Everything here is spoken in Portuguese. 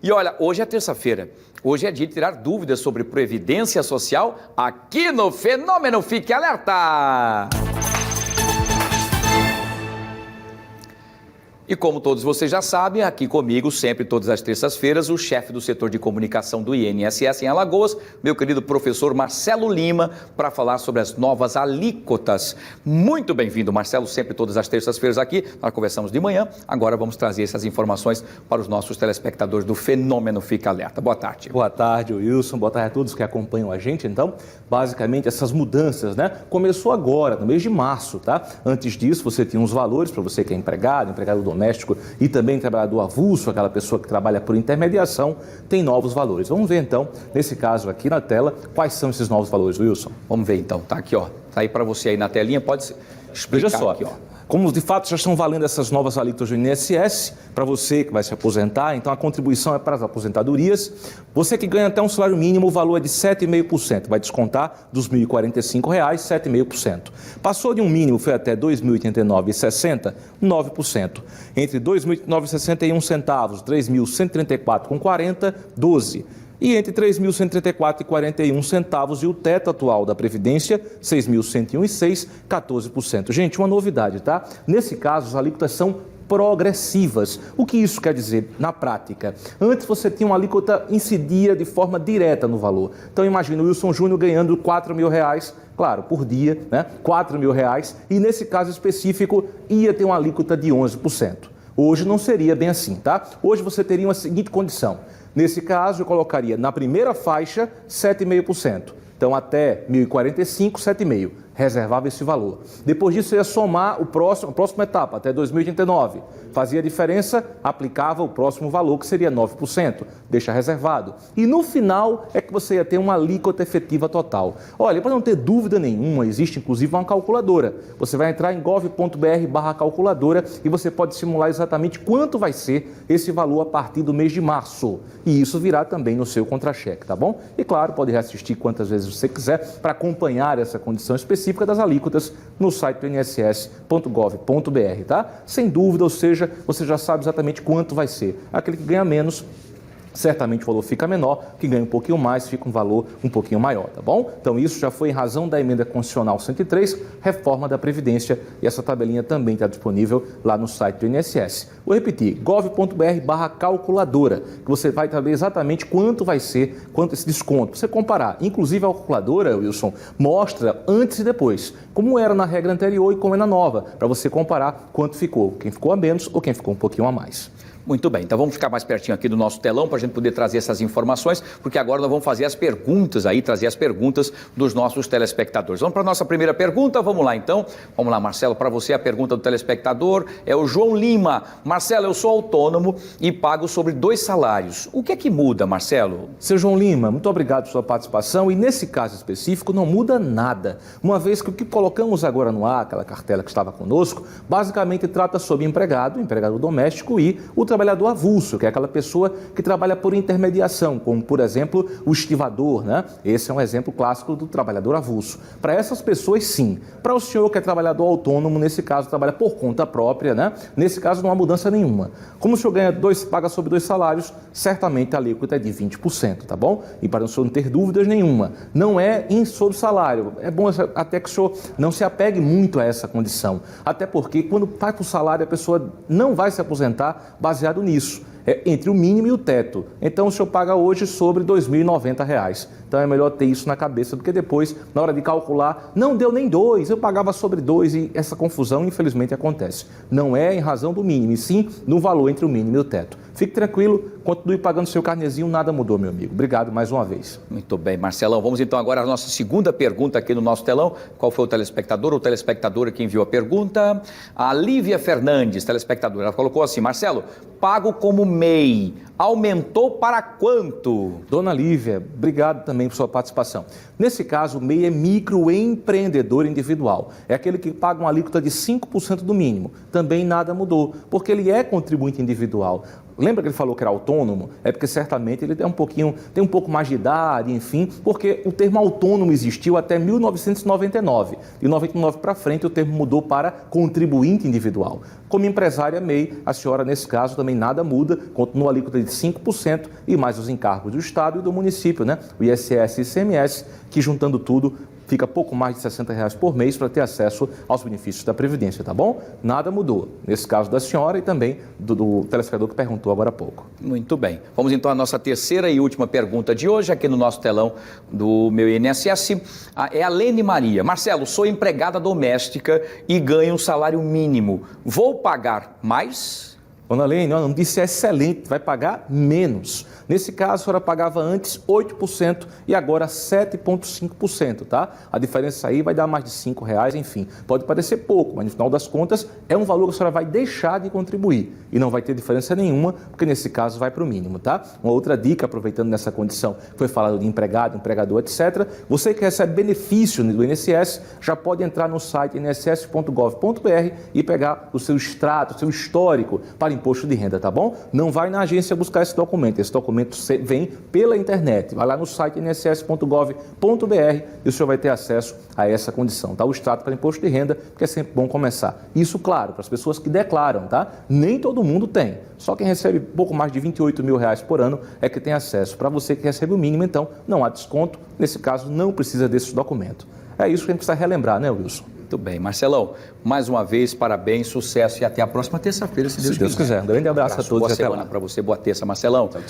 E olha, hoje é terça-feira. Hoje é dia de tirar dúvidas sobre Previdência Social aqui no Fenômeno Fique Alerta! E como todos vocês já sabem, aqui comigo, sempre todas as terças-feiras, o chefe do setor de comunicação do INSS em Alagoas, meu querido professor Marcelo Lima, para falar sobre as novas alíquotas. Muito bem-vindo, Marcelo, sempre todas as terças-feiras aqui. Nós conversamos de manhã, agora vamos trazer essas informações para os nossos telespectadores do Fenômeno Fica Alerta. Boa tarde. Boa tarde, Wilson. Boa tarde a todos que acompanham a gente. Então, basicamente, essas mudanças, né? Começou agora, no mês de março, tá? Antes disso, você tinha uns valores para você que é empregado doméstico e também trabalhador avulso, aquela pessoa que trabalha por intermediação, tem novos valores. Vamos ver então, nesse caso aqui na tela, quais são esses novos valores, Wilson? Vamos ver então, tá aqui ó, tá aí para você aí na telinha, pode explicar. Veja só, aqui, ó. Como de fato já estão valendo essas novas alíquotas do INSS, para você que vai se aposentar, então a contribuição é para as aposentadorias. Você que ganha até um salário mínimo, o valor é de 7,5%, vai descontar dos R$ 1.045, 7,5%. Passou de um mínimo, foi até R$ 2.089,60, 9%. Entre R$ 2.961 e R$ 3.134,40, 12%. E entre R$ 3.134,41 e o teto atual da Previdência, R$ 6.101,06, 14%. Gente, uma novidade, tá? Nesse caso, as alíquotas são progressivas. O que isso quer dizer na prática? Antes você tinha uma alíquota incidia de forma direta no valor. Então imagina o Wilson Júnior ganhando R$ 4.000, claro, por dia, né? R$ 4.000, e nesse caso específico ia ter uma alíquota de 11%. Hoje não seria bem assim, tá? Hoje você teria uma seguinte condição. Nesse caso, eu colocaria na primeira faixa 7,5%. Então, até 1.045, 7,5%. Reservava esse valor. Depois disso, eu ia somar a próxima etapa, até 2089. Fazia a diferença, aplicava o próximo valor, que seria 9%. Deixa reservado. E no final é que você ia ter uma alíquota efetiva total. Olha, para não ter dúvida nenhuma, existe inclusive uma calculadora. Você vai entrar em gov.br/calculadora e você pode simular exatamente quanto vai ser esse valor a partir do mês de março. E isso virá também no seu contra-cheque, tá bom? E claro, pode reassistir quantas vezes você quiser para acompanhar essa condição específica das alíquotas no site do inss.gov.br, tá? Sem dúvida, ou seja, você já sabe exatamente quanto vai ser. Aquele que ganha menos, certamente o valor fica menor, que ganha um pouquinho mais, fica um valor um pouquinho maior, tá bom? Então isso já foi em razão da emenda constitucional 103, reforma da Previdência, e essa tabelinha também está disponível lá no site do INSS. Vou repetir, gov.br/calculadora, que você vai saber exatamente quanto vai ser, quanto esse desconto. Você comparar, inclusive a calculadora, Wilson, mostra antes e depois, como era na regra anterior e como é na nova, para você comparar quanto ficou, quem ficou a menos ou quem ficou um pouquinho a mais. Muito bem, então vamos ficar mais pertinho aqui do nosso telão para a gente poder trazer essas informações, porque agora nós vamos fazer as perguntas aí, trazer as perguntas dos nossos telespectadores. Vamos para a nossa primeira pergunta, vamos lá então. Vamos lá, Marcelo, para você a pergunta do telespectador é o João Lima. Marcelo, eu sou autônomo e pago sobre 2 salários. O que é que muda, Marcelo? Seu João Lima, muito obrigado por sua participação e nesse caso específico não muda nada, uma vez que o que colocamos agora no ar, aquela cartela que estava conosco, basicamente trata sobre empregado doméstico e o trabalhador avulso, que é aquela pessoa que trabalha por intermediação, como, por exemplo, o estivador, né? Esse é um exemplo clássico do trabalhador avulso. Para essas pessoas, sim. Para o senhor que é trabalhador autônomo, nesse caso, trabalha por conta própria, né? Nesse caso, não há mudança nenhuma. Como o senhor paga sobre 2 salários, certamente a alíquota é de 20%, tá bom? E para o senhor não ter dúvidas nenhuma, não é sobre o salário. É bom até que o senhor não se apegue muito a essa condição. Até porque, quando vai para o salário, a pessoa não vai se aposentar baseado nisso, entre o mínimo e o teto. Então o senhor paga hoje sobre R$ 2.090. Então é melhor ter isso na cabeça do que depois, na hora de calcular, não deu nem 2, eu pagava sobre 2 e essa confusão infelizmente acontece. Não é em razão do mínimo, e sim no valor entre o mínimo e o teto. Fique tranquilo, continue pagando seu carnezinho, nada mudou, meu amigo. Obrigado mais uma vez. Muito bem, Marcelão. Vamos então agora à nossa segunda pergunta aqui no nosso telão. Qual foi o telespectador ou telespectadora que enviou a pergunta? A Lívia Fernandes, telespectadora. Ela colocou assim: Marcelo, pago como MEI. Aumentou para quanto? Dona Lívia, obrigado também por sua participação. Nesse caso, o MEI é microempreendedor individual. É aquele que paga uma alíquota de 5% do mínimo. Também nada mudou, porque ele é contribuinte individual. lembra que ele falou que era autônomo? É porque certamente ele tem um pouco mais de idade, enfim, porque o termo autônomo existiu até 1999. De 99 para frente o termo mudou para contribuinte individual. Como empresária MEI, a senhora nesse caso também nada muda, continua a alíquota de 5% e mais os encargos do Estado e do município, né? O ISS e ICMS, que juntando tudo fica pouco mais de R$60 por mês para ter acesso aos benefícios da Previdência, tá bom? Nada mudou, nesse caso da senhora e também do telespectador que perguntou agora há pouco. Muito bem. Vamos então à nossa terceira e última pergunta de hoje, aqui no nosso telão do meu INSS. É a Lene Maria. Marcelo, sou empregada doméstica e ganho um salário mínimo. Vou pagar mais? Dona Lene, não disse excelente, vai pagar menos. Nesse caso, a senhora pagava antes 8% e agora 7,5%, tá? A diferença aí vai dar mais de R$5, enfim. Pode parecer pouco, mas no final das contas é um valor que a senhora vai deixar de contribuir e não vai ter diferença nenhuma, porque nesse caso vai para o mínimo, tá? Uma outra dica, aproveitando nessa condição, foi falado de empregado, empregador, etc. Você que recebe benefício do INSS, já pode entrar no site inss.gov.br e pegar o seu extrato, o seu histórico para imposto de renda, tá bom? Não vai na agência buscar esse documento vem pela internet, vai lá no site inss.gov.br e o senhor vai ter acesso a essa condição, tá? O extrato para imposto de renda, porque é sempre bom começar. Isso, claro, para as pessoas que declaram, tá? Nem todo mundo tem, só quem recebe pouco mais de R$28 mil por ano é que tem acesso. Para você que recebe o mínimo, então, não há desconto, nesse caso não precisa desse documento. É isso que a gente precisa relembrar, né, Wilson? Muito bem. Marcelão, mais uma vez, parabéns, sucesso e até a próxima terça-feira, se Deus quiser. Um grande abraço a todos Boa e até semana lá. para você. Boa terça, Marcelão. Tchau, tchau.